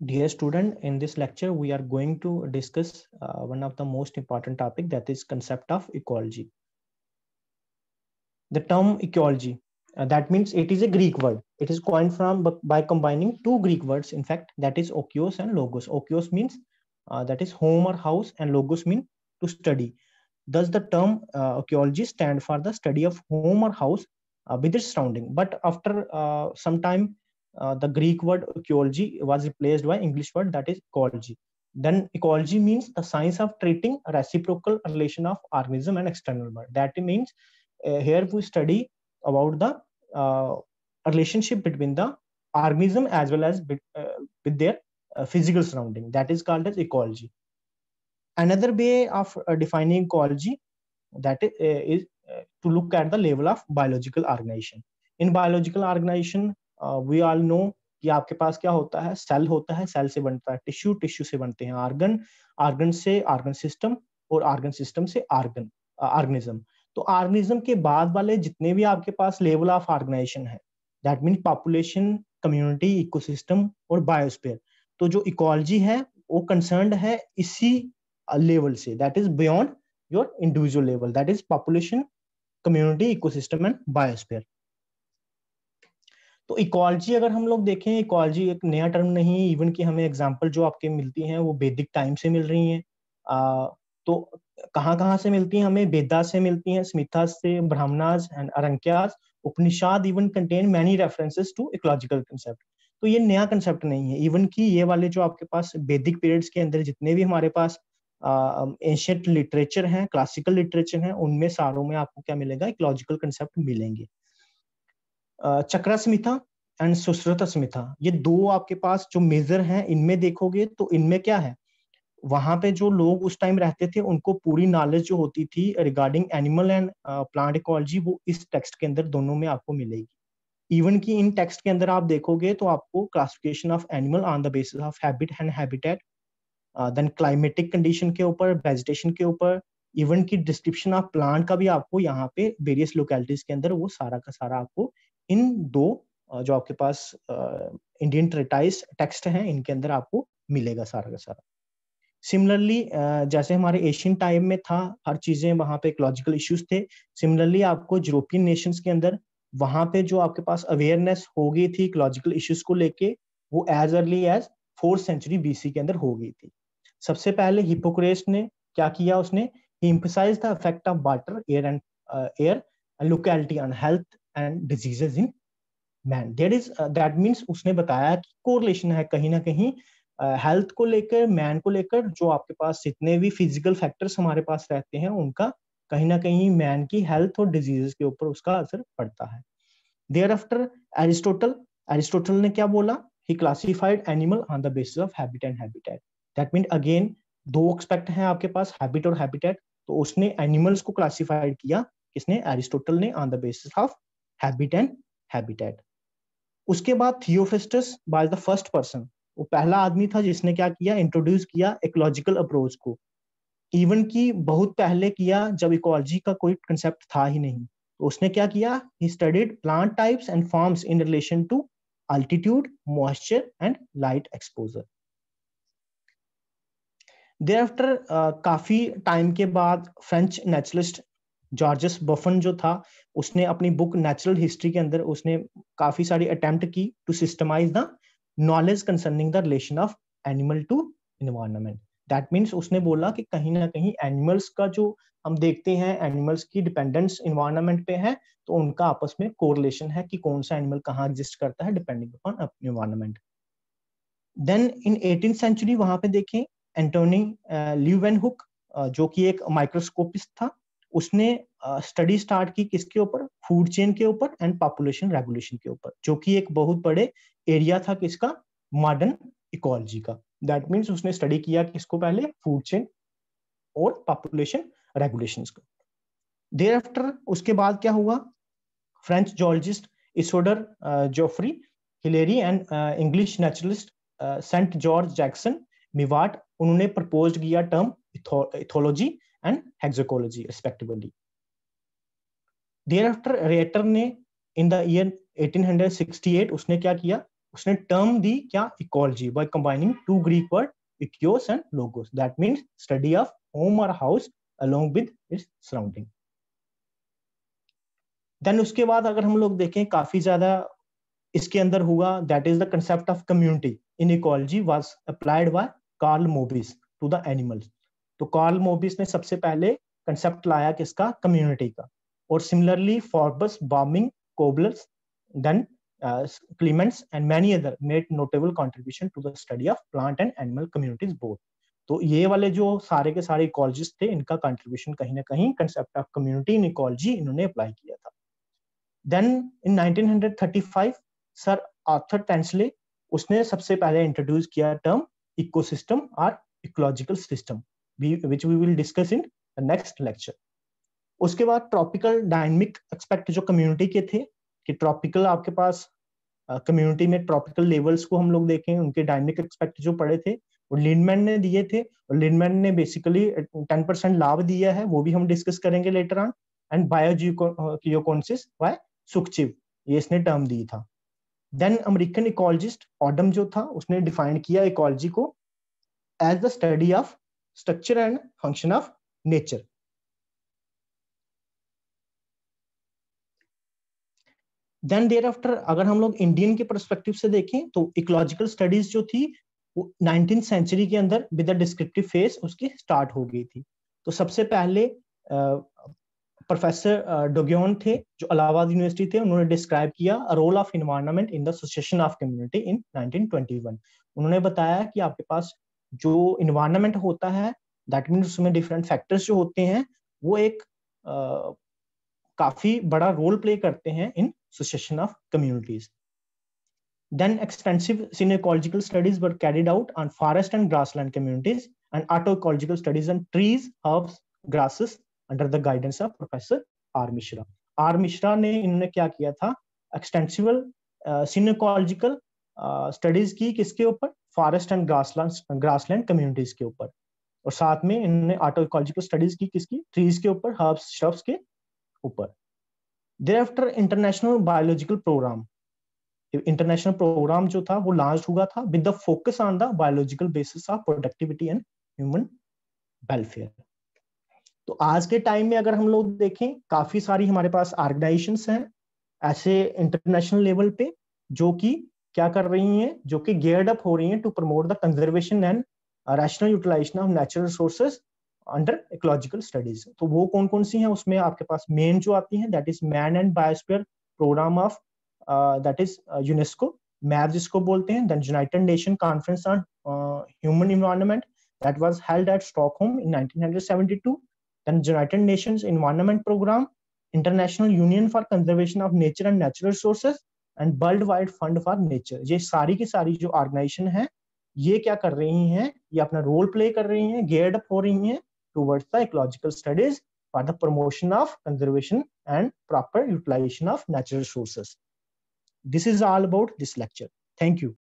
Dear student, in this lecture we are going to discuss one of the most important topic, that is concept of ecology. The term ecology, that means it is a Greek word. It is coined from by combining two Greek words, in fact, that is okios and logos. Okios means that is home or house, and logos mean to study. Thus the term archaeology stand for the study of home or house with its surrounding. But after some time, the Greek word archaeology was replaced by English word, that is ecology. Then ecology means the science of treating a reciprocal relation of organism and external world. That means here we study about the relationship between the organism as well as with their physical surrounding. That is called as ecology. Another way of defining ecology, that is to look at the level of biological organization. In biological organization, we all know कि आपके पास क्या होता है, cell होता है, cell से बनता है टिश्यू, टिश्यू से बनते हैं ऑर्गन, ऑर्गन से ऑर्गन सिस्टम, और ऑर्गन सिस्टम से ऑर्गन ऑर्गेनिज्म. तो ऑर्गेनिज्म के बाद वाले जितने भी आपके पास लेवल ऑफ ऑर्गेनाइजेशन है, that mean population, community, ecosystem और बायोस्फीयर. तो जो इकोलॉजी है वो कंसर्न्ड है इसी लेवल से, that is beyond your individual level, that is population, community, ecosystem and biosphere. तो इकोलॉजी अगर हम लोग देखें, इकोलॉजी एक नया टर्म नहीं है, इवन कि हमें एग्जांपल जो आपके मिलती हैं वो वैदिक टाइम से मिल रही हैं. तो कहाँ से मिलती हैं हमें? वेदा से मिलती हैं, स्मिथास से, Brahmanas and Aranyakas. Upanishad even contain many references to ecological concept. तो ये नया कंसेप्ट नहीं है. इवन कि ये वाले जो आपके पास वैदिक पीरियड्स के अंदर जितने भी हमारे पास एंशिएंट लिटरेचर हैं, क्लासिकल लिटरेचर हैं, उनमें सारों में आपको क्या मिलेगा? इकोलॉजिकल कंसेप्ट मिलेंगे. चक्रा स्मिथा एंड सुश्रुत स्मिथा, ये दो आपके पास जो मेजर हैं, इनमें देखोगे तो इनमें क्या है, वहां पे जो लोग उस टाइम रहते थे उनको पूरी नॉलेज जो होती थी regarding animal and plant ecology, वो इस टेक्स्ट के अंदर दोनों में आपको मिलेगी. इवन कि इन टेक्स्ट के अंदर आप देखोगे तो आपको classification of animal on the basis of habit and habitat, then climatic condition के ऊपर, वेजिटेशन के ऊपर, इवन की डिस्क्रिप्शन ऑफ प्लांट का भी आपको यहाँ पे वेरियस लोकेलिटीज के अंदर वो सारा का सारा आपको इन दो जो आपके पास इंडियन ट्रेटाइज टेक्स्ट हैं इनके अंदर आपको मिलेगा सारा का सारा. सिमिलरली जैसे हमारे एशियन टाइम में था, हर चीजें वहां पे इकोलॉजिकल इश्यूज थे. सिमिलरली आपको यूरोपियन नेशंस के अंदर वहां पे जो आपके पास अवेयरनेस हो गई थी इकोलॉजिकल इश्यूज को लेके, वो as early as 4th century BC के अंदर हो गई थी. सबसे पहले हिप्पोक्रेट्स ने क्या किया, उसने emphasized the effect of water, air and locality on health and diseases in man. That means उसने बताया कि कोरिलेशन है कहीं ना कहीं हेल्थ को लेकर, मैन को लेकर, जो आपके पास जितने भी फिजिकल फैक्टर्स हमारे पास रहते हैं उनका कहीं ना कहीं मैन की हेल्थ और डिजीजेस के ऊपर उसका असर पड़ता है. देयर आफ्टर एरिस्टोटल ने क्या बोला? He classified animal on the basis of habit and habitat. That mean again दो एक्सपेक्ट हैं आपके पास, हैबिट और हैबिटेट. तो उसने एनिमल्स को क्लासिफाइड किया, किसने? एरिस्टोटल ने, on the basis of habit and habitat. उसके बाद थियोफ्रिस्टस वाज द फर्स्ट पर्सन, वो पहला आदमी था जिसने क्या किया, इंट्रोड्यूस किया इकोलॉजिकल अप्रोच को. इवन की बहुत पहले किया जब इकोलॉजी का कोई कंसेप्ट था ही नहीं. तो उसने क्या किया? He studied plant types and forms in relation to altitude, moisture and light exposure. Thereafter काफी टाइम के बाद फ्रेंच नेचुरलिस्ट जॉर्जस बफन जो था, उसने अपनी बुक नेचुरल हिस्ट्री के अंदर उसने काफी सारी अटेम्प्ट की to systemize the knowledge concerning the relation of animal to environment. That means उसने बोला कि कहीं ना कहीं एनिमल्स का जो हम देखते हैं, एनिमल्स की डिपेंडेंस एनवायरनमेंट पे है, तो उनका आपस में कोरिलेशन है कि कौन सा एनिमल कहाँ एग्जिस्ट करता है depending upon environment. Then in 18th century वहां पे देखें एंटोनी ल्यूवेनहुक, जो कि एक माइक्रोस्कोपिस्ट था, उसने स्टडी स्टार्ट की किसके ऊपर? फूड चेन के ऊपर एंड पॉपुलेशन रेगुलेशन के ऊपर, जो कि एक बहुत बड़े एरिया था किसका? मॉडर्न इकोलॉजी का. दैट मीन्स उसने स्टडी किया किसको? पहले फूड चेन और पॉपुलेशन रेगुलेशंस को. देयर आफ्टर उसके बाद क्या हुआ? French zoologist Isidore Geoffroy Hilaire and English naturalist Saint George Jackson Mivart, उन्होंने प्रपोज किया term ethology and hexicology respectively. Thereafter Reiter ने इन द ईयर 1868 उसने क्या किया? उसने टर्म दी क्या, ecology, by combining two Greek word oikos and logos, that means study of home और house along with its surrounding. Then उसके बाद अगर हम लोग देखें काफी ज्यादा इसके अंदर हुआ, that is the concept of community in ecology was applied by Karl Mobius to the animals. तो कार्ल मोबिस ने सबसे पहले कंसेप्ट लाया किसका, कम्युनिटी का। और similarly Forbes, Warming, Cowles, then Clements and many other made notable contribution to the study of plant and animal communities both. तो ये वाले जो सारे के सारे इकोलॉजिस्ट थे, इनका कंट्रीब्यूशन कहीं ना कहीं concept of community in ecology इन्होंने अप्लाई किया था। Then in 1935 sir Arthur Tansley, उसने सबसे पहले इंट्रोड्यूस किया टर्म इकोसिस्टम और ecological system, which we will discuss in the next lecture. उसके बाद ट्रॉपिकल डायनेमिक एक्सपेक्ट जो कम्युनिटी के थे, कि ट्रॉपिकल आपके पास कम्युनिटी में ट्रॉपिकल लेवल्स को हम लोग देखें, उनके डायनेमिक एक्सपेक्ट जो पड़े थे वो लिंडमैन ने दिए थे। और लिंडमैन ने बेसिकली 10% लाभ दिया है, वो भी हम डिस्कस करेंगे लेटर ऑन। एंड बायोजियोकोन्सिस बाय सुखचिव, ये इसने टर्म दी था। देन अमेरिकन इकोलॉजिस्ट ऑडम जो था, उसने डिफाइन किया इकोलॉजी को as the study of structure and function of nature. Then thereafter अगर हम लोग इंडियन के परस्पेक्टिव से देखें तो इकोलॉजिकल स्टडीज जो थी वो 19th सेंचुरी के अंदर विद द डिस्क्रिप्टिव फेज उसकी स्टार्ट हो गई थी। तो सबसे पहले प्रोफेसर डोग्योन थे जो इलाहाबाद यूनिवर्सिटी थे, उन्होंने डिस्क्राइब किया role of environment in the association of community in 1921। उन्होंने बताया कि आपके पास जो इन्वायरमेंट होता है, दैट मीन्स उसमें डिफरेंट फैक्टर्स जो होते हैं वो एक काफी बड़ा रोल प्ले करते हैं in association of communities. Then extensive synecological studies were carried out on forest and grassland communities and autoecological studies on trees, herbs, grasses under the guidance of Professor R. Mishra. R. Mishra ने इन्होंने क्या किया था, extensive synecological studies की किसके ऊपर, forest and grassland communities के ऊपर। और साथ में इन्होंने autoecological studies की किसकी, trees के ऊपर, herbs, shrubs के ऊपर। Thereafter international biological program, international program जो था वो लॉन्च हुआ था with the focus on the biological basis of productivity and human welfare. तो आज के टाइम में अगर हम लोग देखें, काफी सारी हमारे पास ऑर्गेनाइजेशंस हैं ऐसे इंटरनेशनल लेवल पे जो कि क्या कर रही हैं, जो कि गियर्ड अप हो रही हैं to promote the conservation and rational utilization of natural resources under ecological studies. तो वो कौन कौन सी हैं, उसमें आपके पास मेन जो आती हैं that is man and biosphere program of that is UNESCO, MAB जिसको बोलते हैं। then United Nations Conference on Human Environment that was held at Stockholm in 1972, then United Nations Environment Program, International Union for Conservation of Nature and Natural Resources and Worldwide Fund for Nature। ये सारी की सारी जो organisation है ये क्या कर रही हैं, ये अपना रोल प्ले कर रही हैं, geared up हो रही हैं towards the ecological studies for the promotion of conservation and proper utilization of natural resources. This is all about this lecture. Thank you.